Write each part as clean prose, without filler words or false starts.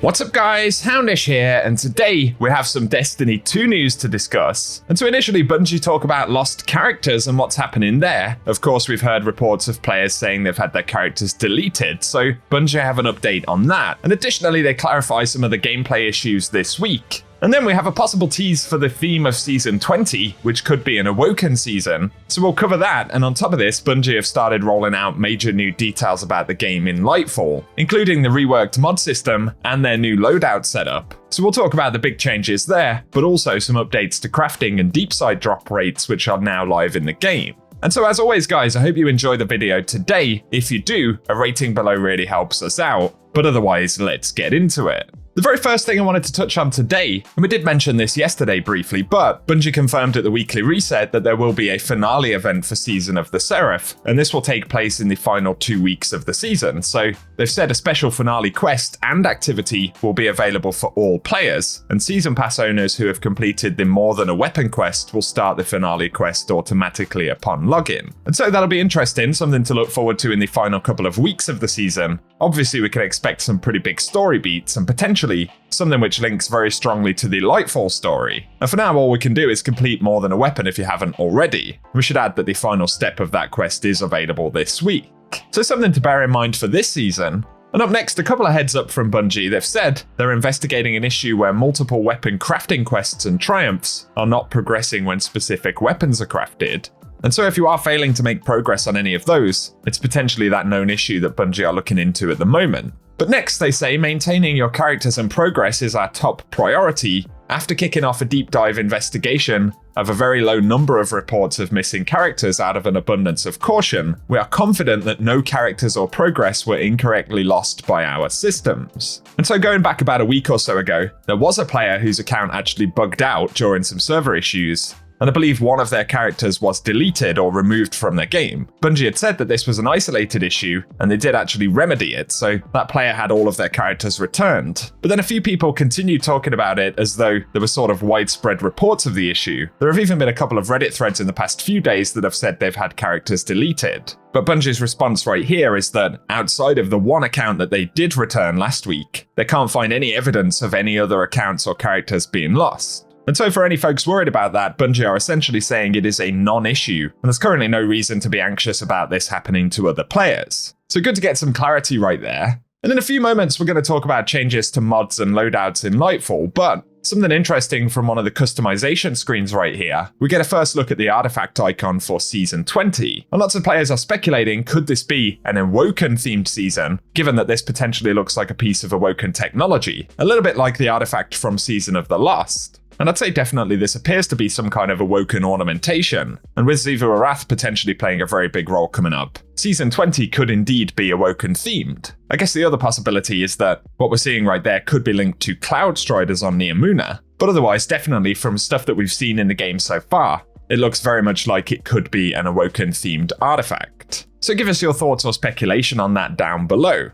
What's up guys, Houndish here, and today we have some Destiny 2 news to discuss. And to initially Bungie talk about lost characters and what's happening there, of course we've heard reports of players saying they've had their characters deleted, so Bungie have an update on that. And additionally they clarify some of the gameplay issues this week. And then we have a possible tease for the theme of Season 20, which could be an Awoken season. So we'll cover that, and on top of this, Bungie have started rolling out major new details about the game in Lightfall, including the reworked mod system and their new loadout setup. So we'll talk about the big changes there, but also some updates to crafting and deep side drop rates, which are now live in the game. And so as always guys, I hope you enjoy the video today. If you do, a rating below really helps us out, but otherwise, let's get into it. The very first thing I wanted to touch on today, and we did mention this yesterday briefly, but Bungie confirmed at the weekly reset that there will be a finale event for Season of the Seraph, and this will take place in the final 2 weeks of the season. So they've said a special finale quest and activity will be available for all players, and Season Pass owners who have completed the More Than a Weapon quest will start the finale quest automatically upon login. And so that'll be interesting, something to look forward to in the final couple of weeks of the season. Obviously we can expect some pretty big story beats and potentially something which links very strongly to the Lightfall story. And for now, all we can do is complete More Than a Weapon if you haven't already. We should add that the final step of that quest is available this week. So something to bear in mind for this season. And up next, a couple of heads up from Bungie. They've said they're investigating an issue where multiple weapon crafting quests and triumphs are not progressing when specific weapons are crafted. And so if you are failing to make progress on any of those, it's potentially that known issue that Bungie are looking into at the moment. But next, they say maintaining your characters and progress is our top priority. After kicking off a deep dive investigation of a very low number of reports of missing characters out of an abundance of caution, we are confident that no characters or progress were incorrectly lost by our systems. And so going back about a week or so ago, there was a player whose account actually bugged out during some server issues. And I believe one of their characters was deleted or removed from their game. Bungie had said that this was an isolated issue, and they did actually remedy it, so that player had all of their characters returned. But then a few people continued talking about it as though there were sort of widespread reports of the issue. There have even been a couple of Reddit threads in the past few days that have said they've had characters deleted. But Bungie's response right here is that outside of the one account that they did return last week, they can't find any evidence of any other accounts or characters being lost. And so for any folks worried about that, Bungie are essentially saying it is a non-issue, and there's currently no reason to be anxious about this happening to other players. So good to get some clarity right there. And in a few moments, we're going to talk about changes to mods and loadouts in Lightfall, but something interesting from one of the customization screens right here, we get a first look at the artifact icon for Season 20. And lots of players are speculating, could this be an Awoken themed season, given that this potentially looks like a piece of Awoken technology, a little bit like the artifact from Season of the Lost. And I'd say definitely this appears to be some kind of Awoken ornamentation, and with Xivu Arath potentially playing a very big role coming up, Season 20 could indeed be Awoken themed. I guess the other possibility is that what we're seeing right there could be linked to Cloud Striders on Neomuna, but otherwise definitely from stuff that we've seen in the game so far, it looks very much like it could be an Awoken themed artifact. So give us your thoughts or speculation on that down below.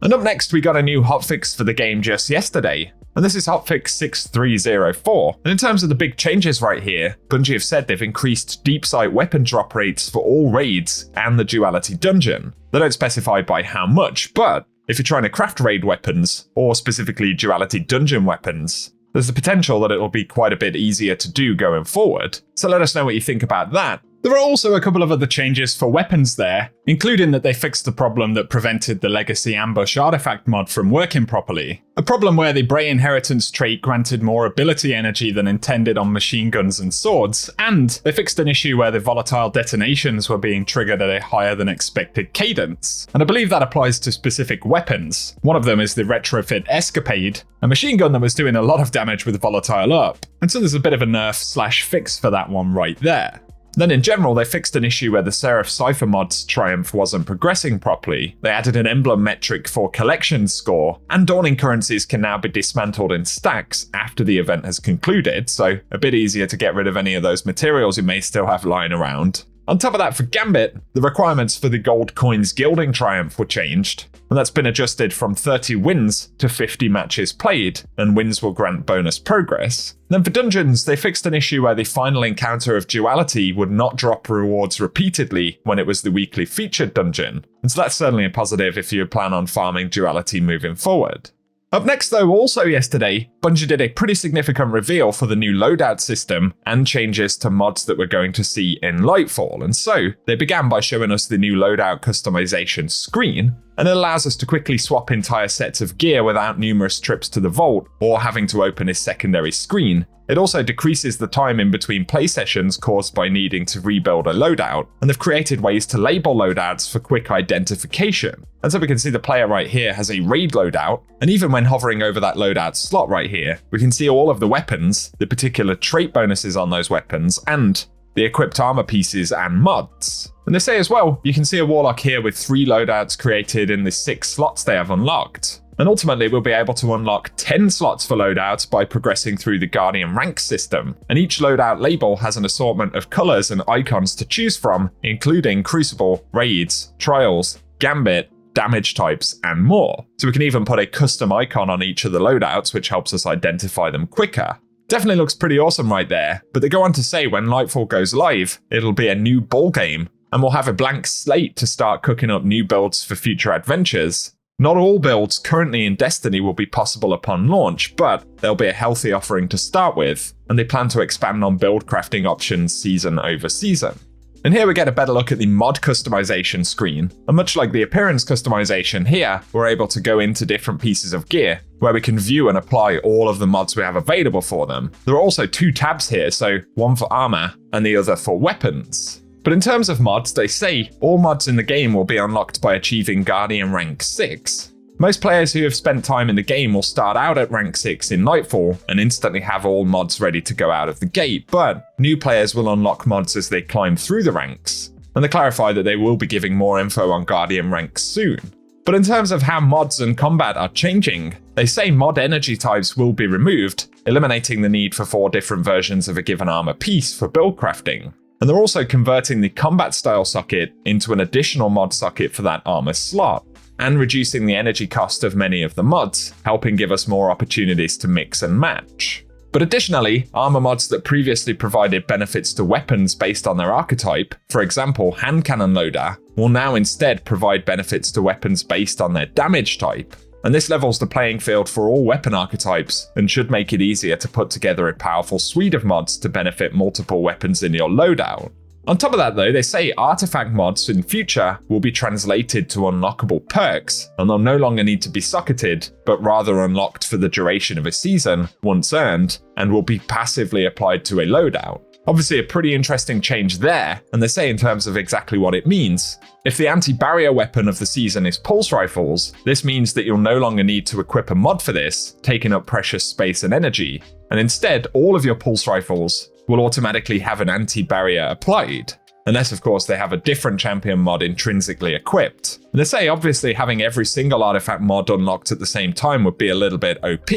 And up next we got a new hotfix for the game just yesterday. And this is hotfix 6304. And in terms of the big changes right here, Bungie have said they've increased deep sight weapon drop rates for all raids and the duality dungeon. They don't specify by how much, but if you're trying to craft raid weapons, or specifically duality dungeon weapons, there's the potential that it'll be quite a bit easier to do going forward. So let us know what you think about that. There are also a couple of other changes for weapons there, including that they fixed the problem that prevented the Legacy Ambush artifact mod from working properly. A problem where the Bray Inheritance trait granted more ability energy than intended on machine guns and swords, and they fixed an issue where the volatile detonations were being triggered at a higher than expected cadence. And I believe that applies to specific weapons. One of them is the Retrofit Escapade, a machine gun that was doing a lot of damage with volatile up. And so there's a bit of a nerf/fix for that one right there. Then in general, they fixed an issue where the Seraph Cypher mod's Triumph wasn't progressing properly. They added an emblem metric for collection score, and Dawning currencies can now be dismantled in stacks after the event has concluded, so a bit easier to get rid of any of those materials you may still have lying around. On top of that, for Gambit, the requirements for the gold coins gilding triumph were changed, and that's been adjusted from 30 wins to 50 matches played, and wins will grant bonus progress. Then for dungeons, they fixed an issue where the final encounter of duality would not drop rewards repeatedly when it was the weekly featured dungeon, and so that's certainly a positive if you plan on farming duality moving forward. Up next though, also yesterday, Bungie did a pretty significant reveal for the new loadout system and changes to mods that we're going to see in Lightfall. And so, they began by showing us the new loadout customization screen, and it allows us to quickly swap entire sets of gear without numerous trips to the vault or having to open a secondary screen. It also decreases the time in between play sessions caused by needing to rebuild a loadout, and they've created ways to label loadouts for quick identification. And so we can see the player right here has a raid loadout, and even when hovering over that loadout slot right here, we can see all of the weapons, the particular trait bonuses on those weapons, and the equipped armor pieces and mods. And they say as well, you can see a warlock here with 3 loadouts created in the 6 slots they have unlocked. And ultimately, we'll be able to unlock 10 slots for loadouts by progressing through the Guardian rank system. And each loadout label has an assortment of colors and icons to choose from, including Crucible, Raids, Trials, Gambit, damage types, and more. So we can even put a custom icon on each of the loadouts, which helps us identify them quicker. Definitely looks pretty awesome right there, but they go on to say when Lightfall goes live, it'll be a new ball game, and we'll have a blank slate to start cooking up new builds for future adventures. Not all builds currently in Destiny will be possible upon launch, but there'll be a healthy offering to start with, and they plan to expand on build crafting options season over season. And here we get a better look at the mod customization screen, and much like the appearance customization here, we're able to go into different pieces of gear, where we can view and apply all of the mods we have available for them. There are also 2 tabs here, so one for armor and the other for weapons. But in terms of mods, they say all mods in the game will be unlocked by achieving Guardian rank 6. Most players who have spent time in the game will start out at rank 6 in Lightfall and instantly have all mods ready to go out of the gate, but new players will unlock mods as they climb through the ranks. And they clarify that they will be giving more info on Guardian rank soon. But in terms of how mods and combat are changing, they say mod energy types will be removed, eliminating the need for 4 different versions of a given armor piece for build crafting. And they're also converting the combat style socket into an additional mod socket for that armor slot, and reducing the energy cost of many of the mods, helping give us more opportunities to mix and match. But additionally, armor mods that previously provided benefits to weapons based on their archetype, for example hand cannon loader, will now instead provide benefits to weapons based on their damage type. And this levels the playing field for all weapon archetypes and should make it easier to put together a powerful suite of mods to benefit multiple weapons in your loadout. On top of that though, they say artifact mods in future will be translated to unlockable perks, and they'll no longer need to be socketed, but rather unlocked for the duration of a season, once earned, and will be passively applied to a loadout. Obviously a pretty interesting change there, and they say in terms of exactly what it means. If the anti-barrier weapon of the season is pulse rifles, this means that you'll no longer need to equip a mod for this, taking up precious space and energy, and instead all of your pulse rifles will automatically have an anti-barrier applied. Unless of course they have a different champion mod intrinsically equipped. And they say obviously having every single artifact mod unlocked at the same time would be a little bit OP.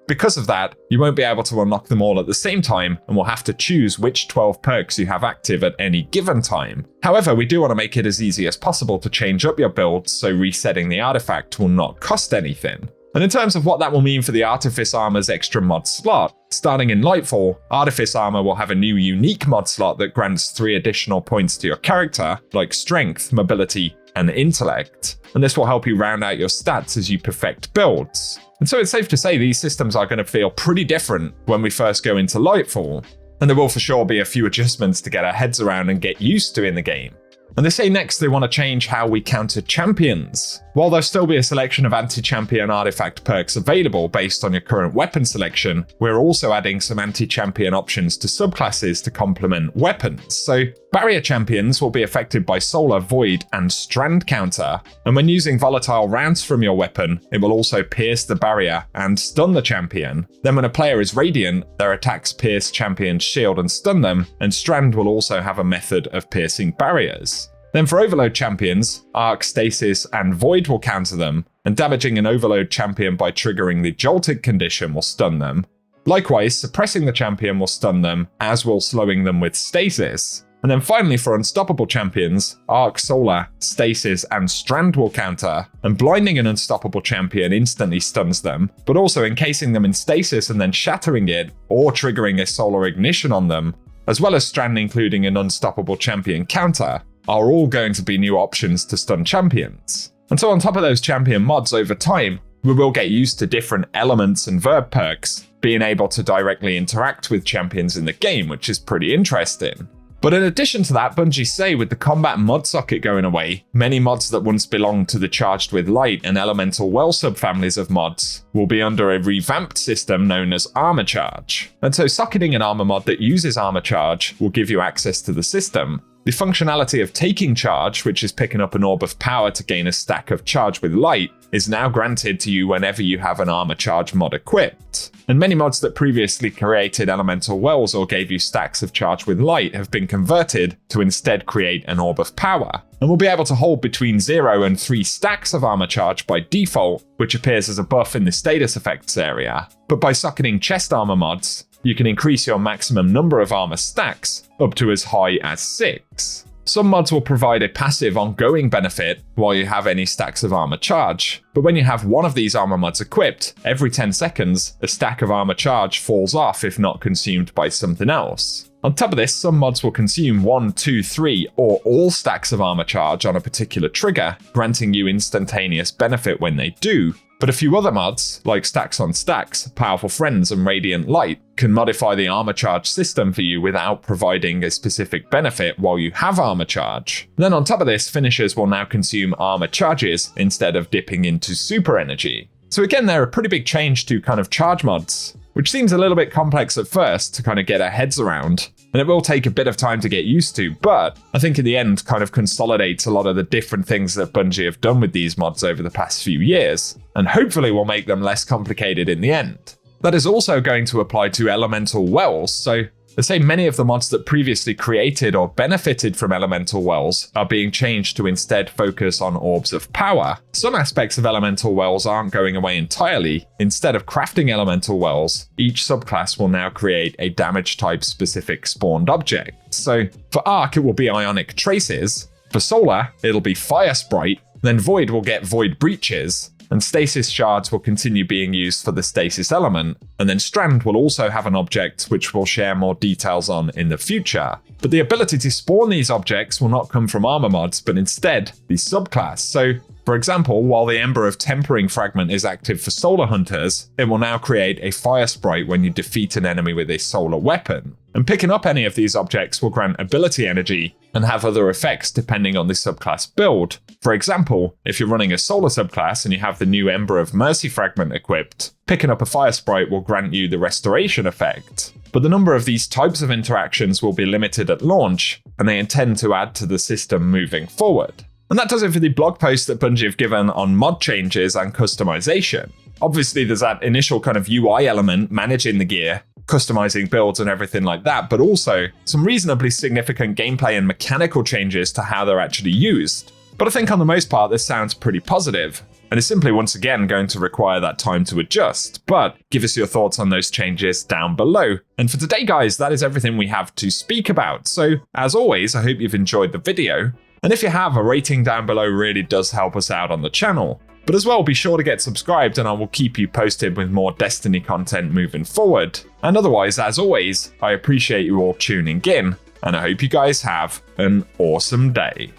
Because of that, you won't be able to unlock them all at the same time and will have to choose which 12 perks you have active at any given time. However, we do want to make it as easy as possible to change up your build, so resetting the artifact will not cost anything. And in terms of what that will mean for the Artifice Armor's extra mod slot, starting in Lightfall, Artifice Armor will have a new unique mod slot that grants 3 additional points to your character, like Strength, Mobility, and Intellect. And this will help you round out your stats as you perfect builds. And so it's safe to say these systems are going to feel pretty different when we first go into Lightfall. And there will for sure be a few adjustments to get our heads around and get used to in the game. And they say next they want to change how we counter champions. While there'll still be a selection of anti-champion artifact perks available based on your current weapon selection, we're also adding some anti-champion options to subclasses to complement weapons. So barrier champions will be affected by Solar, Void, and Strand counter, and when using volatile rounds from your weapon, it will also pierce the barrier and stun the champion. Then when a player is Radiant, their attacks pierce champions' shield and stun them, and Strand will also have a method of piercing barriers. Then for Overload champions, Arc, Stasis, and Void will counter them, and damaging an Overload champion by triggering the Jolted condition will stun them. Likewise, suppressing the champion will stun them, as will slowing them with Stasis. And then finally for Unstoppable champions, Arc, Solar, Stasis, and Strand will counter, and blinding an Unstoppable champion instantly stuns them, but also encasing them in Stasis and then shattering it, or triggering a Solar Ignition on them, as well as Strand including an Unstoppable champion counter, are all going to be new options to stun champions. And so on top of those champion mods over time, we will get used to different elements and verb perks, being able to directly interact with champions in the game, which is pretty interesting. But in addition to that, Bungie say with the combat mod socket going away, many mods that once belonged to the Charged with Light and Elemental Well subfamilies of mods will be under a revamped system known as Armor Charge. And so socketing an armor mod that uses Armor Charge will give you access to the system. The functionality of taking charge, which is picking up an orb of power to gain a stack of charge with light, is now granted to you whenever you have an armor charge mod equipped. And many mods that previously created elemental wells or gave you stacks of charge with light have been converted to instead create an orb of power, and will be able to hold between 0 and 3 stacks of armor charge by default, which appears as a buff in the status effects area. But by socketing chest armor mods, you can increase your maximum number of armor stacks up to as high as 6. Some mods will provide a passive ongoing benefit while you have any stacks of armor charge, but when you have one of these armor mods equipped, every 10 seconds, a stack of armor charge falls off if not consumed by something else. On top of this, some mods will consume 1, 2, 3, or all stacks of armor charge on a particular trigger, granting you instantaneous benefit when they do. But a few other mods, like Stacks on Stacks, Powerful Friends, and Radiant Light, can modify the armor charge system for you without providing a specific benefit while you have armor charge. Then on top of this, finishers will now consume armor charges instead of dipping into super energy. So again, they're a pretty big change to kind of charge mods, which seems a little bit complex at first to kind of get our heads around. And it will take a bit of time to get used to, but I think in the end kind of consolidates a lot of the different things that Bungie have done with these mods over the past few years, and hopefully will make them less complicated in the end. That is also going to apply to elemental wells, so let's say many of the mods that previously created or benefited from elemental wells are being changed to instead focus on orbs of power. Some aspects of elemental wells aren't going away entirely. Instead of crafting elemental wells, each subclass will now create a damage type specific spawned object. So for Arc, it will be Ionic Traces. For Solar, it'll be Fire Sprite. Then Void will get Void Breaches. And Stasis Shards will continue being used for the Stasis element, and then Strand will also have an object which we'll share more details on in the future. But the ability to spawn these objects will not come from armor mods, but instead the subclass. So, for example, while the Ember of Tempering Fragment is active for Solar Hunters, it will now create a Fire Sprite when you defeat an enemy with a solar weapon. And picking up any of these objects will grant ability energy and have other effects depending on the subclass build. For example, if you're running a solar subclass and you have the new Ember of Mercy Fragment equipped, picking up a Fire Sprite will grant you the restoration effect. But the number of these types of interactions will be limited at launch, and they intend to add to the system moving forward. And that does it for the blog post that Bungie have given on mod changes and customization. Obviously, there's that initial kind of UI element, managing the gear, customizing builds and everything like that, but also some reasonably significant gameplay and mechanical changes to how they're actually used. But I think on the most part, this sounds pretty positive, and it's simply once again going to require that time to adjust. But give us your thoughts on those changes down below. And for today, guys, that is everything we have to speak about. So as always, I hope you've enjoyed the video. And if you have, a rating down below really does help us out on the channel. But as well, be sure to get subscribed and I will keep you posted with more Destiny content moving forward. And otherwise, as always, I appreciate you all tuning in, and I hope you guys have an awesome day.